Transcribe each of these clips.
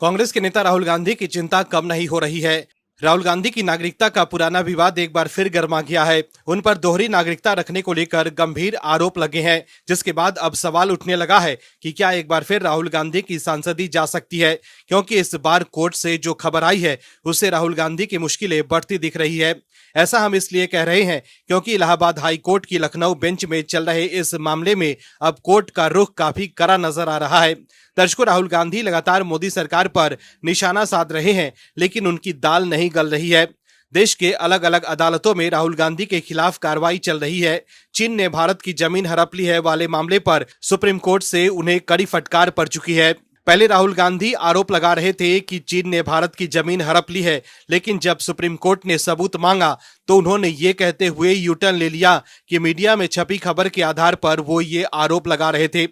कांग्रेस के नेता राहुल गांधी की चिंता कम नहीं हो रही है। राहुल गांधी की नागरिकता का पुराना विवाद एक बार फिर गर्मा गया है। उन पर दोहरी नागरिकता रखने को लेकर गंभीर आरोप लगे हैं, जिसके बाद अब सवाल उठने लगा है कि क्या एक बार फिर राहुल गांधी की सांसदी जा सकती है, क्योंकि इस बार कोर्ट से जो खबर आई है उससे राहुल गांधी की मुश्किलें बढ़ती दिख रही है। ऐसा हम इसलिए कह रहे हैं क्योंकि इलाहाबाद हाई कोर्ट की लखनऊ बेंच में चल रहे इस मामले में अब कोर्ट का रुख काफी कड़ा नजर आ रहा है। दर्शकों, राहुल गांधी लगातार मोदी सरकार पर निशाना साध रहे हैं, लेकिन उनकी दाल नहीं गल रही है। देश के अलग अलग अदालतों में राहुल गांधी के खिलाफ कार्रवाई चल रही है। चीन ने भारत की जमीन हड़प ली है वाले मामले पर सुप्रीम कोर्ट से उन्हें कड़ी फटकार पड़ चुकी है। पहले राहुल गांधी आरोप लगा रहे थे कि चीन ने भारत की जमीन हड़प ली है, लेकिन जब सुप्रीम कोर्ट ने सबूत मांगा तो उन्होंने ये कहते हुए यूटर्न ले लिया कि मीडिया में छपी खबर के आधार पर वो ये आरोप लगा रहे थे।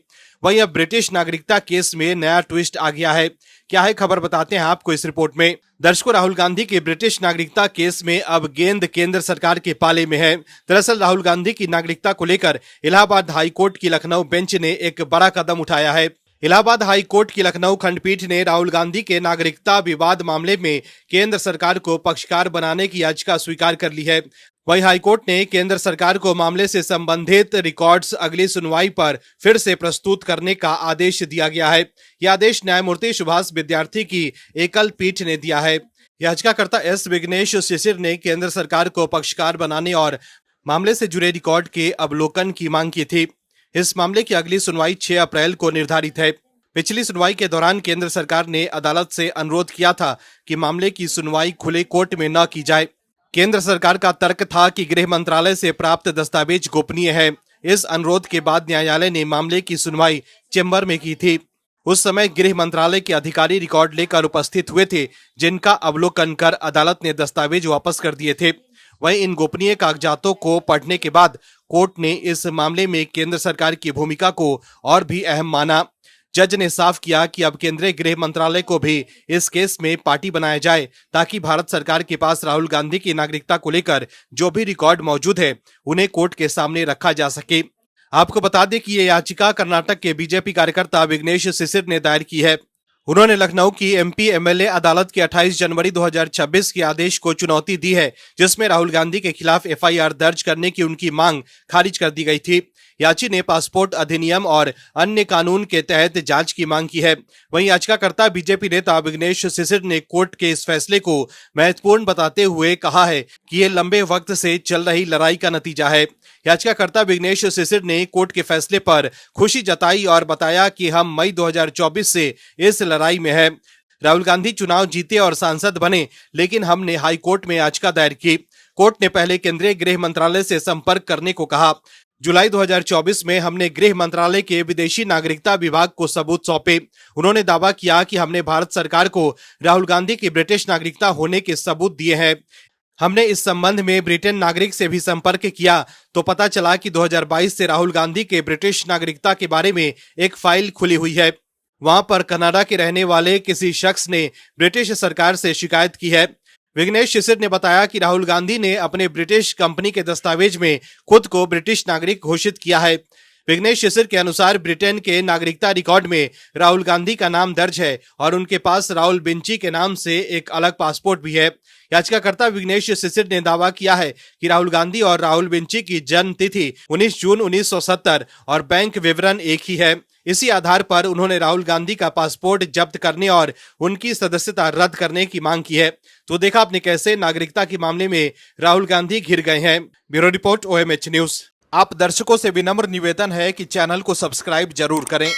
वहीं अब ब्रिटिश नागरिकता केस में नया ट्विस्ट आ गया है। क्या है खबर, बताते हैं आपको इस रिपोर्ट में। दर्शकों, राहुल गांधी के ब्रिटिश नागरिकता केस में अब गेंद केंद्र सरकार के पाले में है। दरअसल राहुल गांधी की नागरिकता को लेकर इलाहाबाद हाई कोर्ट की लखनऊ बेंच ने एक बड़ा कदम उठाया है। इलाहाबाद हाई कोर्ट की लखनऊ खंडपीठ ने राहुल गांधी के नागरिकता विवाद मामले में केंद्र सरकार को पक्षकार बनाने की याचिका स्वीकार कर ली है। वहीं हाईकोर्ट ने केंद्र सरकार को मामले से संबंधित रिकॉर्ड्स अगली सुनवाई पर फिर से प्रस्तुत करने का आदेश दिया गया है। यह आदेश न्यायमूर्ति सुभाष विद्यार्थी की एकल पीठ ने दिया है। याचिकाकर्ता एस विघ्नेश शिशिर ने केंद्र सरकार को पक्षकार बनाने और मामले से जुड़े रिकॉर्ड के अवलोकन की मांग की थी। इस मामले की अगली सुनवाई 6 अप्रैल को निर्धारित है। पिछली सुनवाई के दौरान केंद्र सरकार ने अदालत से अनुरोध किया था कि मामले की सुनवाई खुले कोर्ट में न की जाए। केंद्र सरकार का तर्क था कि गृह मंत्रालय से प्राप्त दस्तावेज गोपनीय है। इस अनुरोध के बाद न्यायालय ने मामले की सुनवाई चेंबर में की थी। उस समय गृह मंत्रालय के अधिकारी रिकॉर्ड लेकर उपस्थित हुए थे, जिनका अवलोकन कर अदालत ने दस्तावेज वापस कर दिए थे। वहीं इन गोपनीय कागजातों को पढ़ने के बाद कोर्ट ने इस मामले में केंद्र सरकार की भूमिका को और भी अहम माना। जज ने साफ किया कि अब केंद्रीय गृह मंत्रालय को भी इस केस में पार्टी बनाया जाए, ताकि भारत सरकार के पास राहुल गांधी की नागरिकता को लेकर जो भी रिकॉर्ड मौजूद है उन्हें कोर्ट के सामने रखा जा सके। आपको बता दें कि ये याचिका कर्नाटक के बीजेपी कार्यकर्ता विघ्नेश शिशिर ने दायर की है। उन्होंने लखनऊ की एमपी एमएलए अदालत के 28 जनवरी 2026 के आदेश को चुनौती दी है, जिसमें राहुल गांधी के खिलाफ एफआईआर दर्ज करने की उनकी मांग खारिज कर दी गई थी। याची ने पासपोर्ट अधिनियम और अन्य कानून के तहत जांच की मांग की है। वहीं याचिकाकर्ता बीजेपी नेता विघ्नेश शिशिर ने कोर्ट के इस फैसले को महत्वपूर्ण बताते हुए कहा है कि ये लंबे वक्त से चल रही लड़ाई का नतीजा है। याचिकाकर्ता विघ्नेश शिशिर ने कोर्ट के फैसले पर खुशी जताई और बताया कि हम मई 2024 से इस लड़ाई में है। राहुल गांधी चुनाव जीते और सांसद बने, लेकिन हमने हाई कोर्ट में याचिका दायर की। कोर्ट ने पहले केंद्रीय गृह मंत्रालय से संपर्क करने को कहा। जुलाई 2024 में हमने गृह मंत्रालय के विदेशी नागरिकता विभाग को सबूत सौंपे। उन्होंने दावा किया कि हमने भारत सरकार को राहुल गांधी की ब्रिटिश नागरिकता होने के सबूत दिए हैं। हमने इस संबंध में ब्रिटेन नागरिक से भी संपर्क किया तो पता चला कि 2022 से राहुल गांधी के ब्रिटिश नागरिकता के बारे में एक फाइल खुली हुई है। वहां पर कनाडा के रहने वाले किसी शख्स ने ब्रिटिश सरकार से शिकायत की है। विघ्नेश शिशिर ने बताया कि राहुल गांधी ने अपने ब्रिटिश कंपनी के दस्तावेज में खुद को ब्रिटिश नागरिक घोषित किया है। विघ्नेश शिशिर के अनुसार ब्रिटेन के नागरिकता रिकॉर्ड में राहुल गांधी का नाम दर्ज है और उनके पास राहुल बिंची के नाम से एक अलग पासपोर्ट भी है। याचिकाकर्ता विघ्नेश शिशिर ने दावा किया है कि राहुल गांधी और राहुल बिंची की जन्म तिथि 19 जून 1970 और बैंक विवरण एक ही है। इसी आधार पर उन्होंने राहुल गांधी का पासपोर्ट जब्त करने और उनकी सदस्यता रद्द करने की मांग की है। तो देखा आपने कैसे नागरिकता के मामले में राहुल गांधी घिर गए हैं। Bureau report OMH news. आप दर्शकों से विनम्र निवेदन है कि चैनल को सब्सक्राइब जरूर करें।